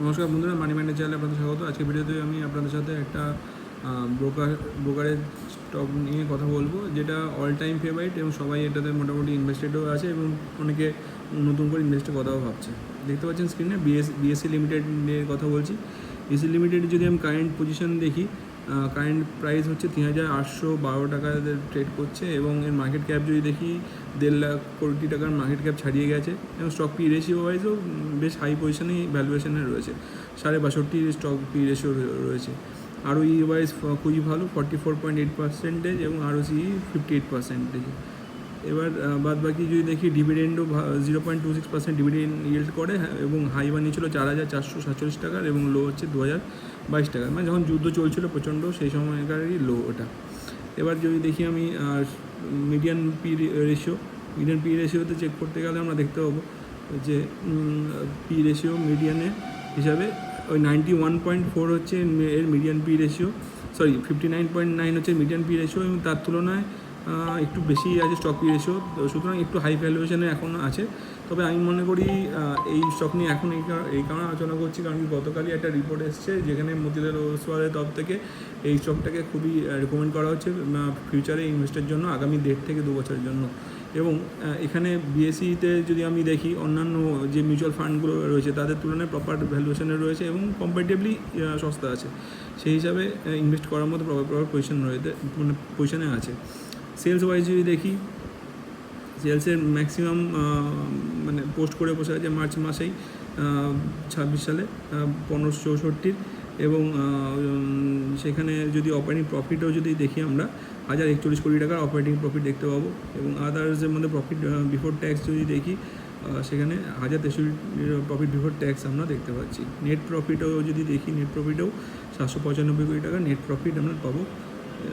নমস্কার বন্ধুরা, মানি মাইন্ডের চ্যানেলে আপনাদের স্বাগত। আজকের ভিডিওতে আমি আপনাদের সাথে একটা ব্রোকারেজ স্টক নিয়ে কথা বলবো, যেটা অল টাইম ফেভারিট এবং সবাই এটাতে মোটামুটি ইনভেস্টেডও আছে এবং অনেকে নতুন করে ইনভেস্টের কথাও ভাবছে। দেখতে পাচ্ছেন স্ক্রিনে বিএসসি লিমিটেডের কথা বলছি। বিএসসি লিমিটেড যদি আমি কারেন্ট পজিশন দেখি, কারেন্ট প্রাইস হচ্ছে ৩,৮১২ টাকা ট্রেড করছে এবং এর মার্কেট ক্যাপ যদি দেখি ১.৫ লাখ কোটি টাকার মার্কেট ক্যাপ ছাড়িয়ে গেছে এবং স্টক পি রেশিও ওয়াইজও বেশ হাই পজিশনেই ভ্যালুয়েশনে রয়েছে। ৬২ স্টক পি রেশিও রয়েছে। আরও ই ওয়াইজ খুবই ভালো, 44.8% এবং আরওসি 58%। এবার বাদ বাকি যদি দেখি, ডিভিডেন্ডও 0.26% ডিভিডেন্ড ইয়েল্ড করে এবং হাই বানিয়েছিল ৪,৪47 টাকার এবং লো হচ্ছে ২,০২২ টাকা, মানে যখন যুদ্ধ চলছিল প্রচণ্ড সেই সময়কারই লো ওটা। এবার যদি দেখি আমি মিডিয়ান পি রেশিওতে চেক করতে গেলে আমরা দেখতে পাবো যে পি রেশিও মিডিয়ানে হিসাবে ওই 91.4 হচ্ছে এর মিডিয়ান পি রেশিও, 59.9 হচ্ছে মিডিয়ান পি রেশিও এবং তার তুলনায় একটু বেশি আছে স্টক পি রেশিও, সুতরাং একটু হাই ভ্যালুয়েশনে এখন আছে। তবে আমি মনে করি এই স্টক নিয়ে এখন এই কারণে আলোচনা করছি কারণ গতকালই একটা রিপোর্ট এসছে যেখানে মতিলাল ওসওয়ালের তরফ থেকে এই স্টকটাকে খুবই রেকমেন্ড করা হচ্ছে ফিউচারে ইনভেস্টের জন্য আগামী 1.5 থেকে 2 বছরের জন্য। এবং এখানে বিএসসিতে যদি আমি দেখি অন্যান্য যে মিউচুয়াল ফান্ডগুলো রয়েছে তাদের তুলনায় প্রপার ভ্যালুয়েশনে রয়েছে এবং কম্পারেটিভলি সস্তা আছে, সেই হিসাবে ইনভেস্ট করার মতো প্রপার পজিশন রয়েছে, মানে পজিশনে আছে। সেলস ওয়াইজ যদি দেখি, সেলসের ম্যাক্সিমাম মানে পোস্ট করে বসে আছে মার্চ মাসেই 26 সালে 1564 এবং সেখানে যদি অপারেটিং প্রফিটও যদি দেখি আমরা 1,041 কোটি টাকার অপারেটিং প্রফিট দেখতে পাবো এবং আদার্সের মধ্যে প্রফিট বিফোর ট্যাক্স যদি দেখি সেখানে 1,063 প্রফিট বিফোর ট্যাক্স আমরা দেখতে পাচ্ছি। নেট প্রফিটও যদি দেখি, নেট প্রফিটেও 795 কোটি টাকা নেট প্রফিট আমরা পাবো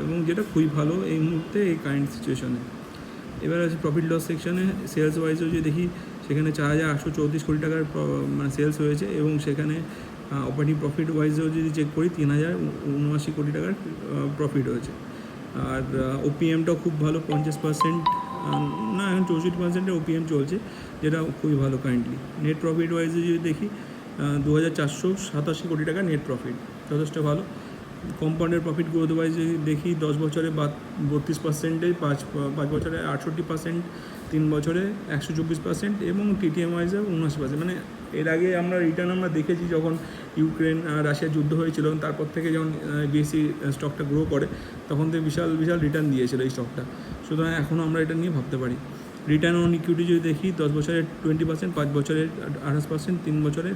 এবং যেটা খুবই ভালো এই মুহূর্তে এই কারেন্ট সিচুয়েশনে। এবার আছে প্রফিট লস সেকশনে, সেলস ওয়াইজও যদি দেখি সেখানে 4,834 কোটি টাকার মানে সেলস হয়েছে এবং সেখানে অপারেটিং প্রফিট ওয়াইজও যদি চেক করি 3,079 কোটি টাকার প্রফিট হয়েছে। আর ওপিএমটাও খুব ভালো, 50% না এখন 64% ওপিএম চলছে, যেটা খুবই ভালো কারেন্টলি। নেট প্রফিট ওয়াইজে যদি দেখি 2,487 কোটি টাকা নেট প্রফিট, যথেষ্ট ভালো। কম্পাউন্ডের প্রফিট গ্রোথ ওয়াইজ যদি দেখি 10 বছরে 32%, 5 বছরে 68%, 3 বছরে 124% এবং টিটিএম ওয়াইজে 79%। মানে এর আগে আমরা রিটার্ন আমরা দেখেছি যখন ইউক্রেন রাশিয়া যুদ্ধ হয়েছিল, তারপর থেকে যখন বিএসসি স্টকটা গ্রো করে তখন থেকে বিশাল রিটার্ন দিয়েছিল এই স্টকটা, সুতরাং এখনও আমরা এটা নিয়ে ভাবতে পারি। রিটার্ন অন ইকুইটি যদি দেখি 10 বছরে 20%, 5 বছরে 28%, 3 বছরে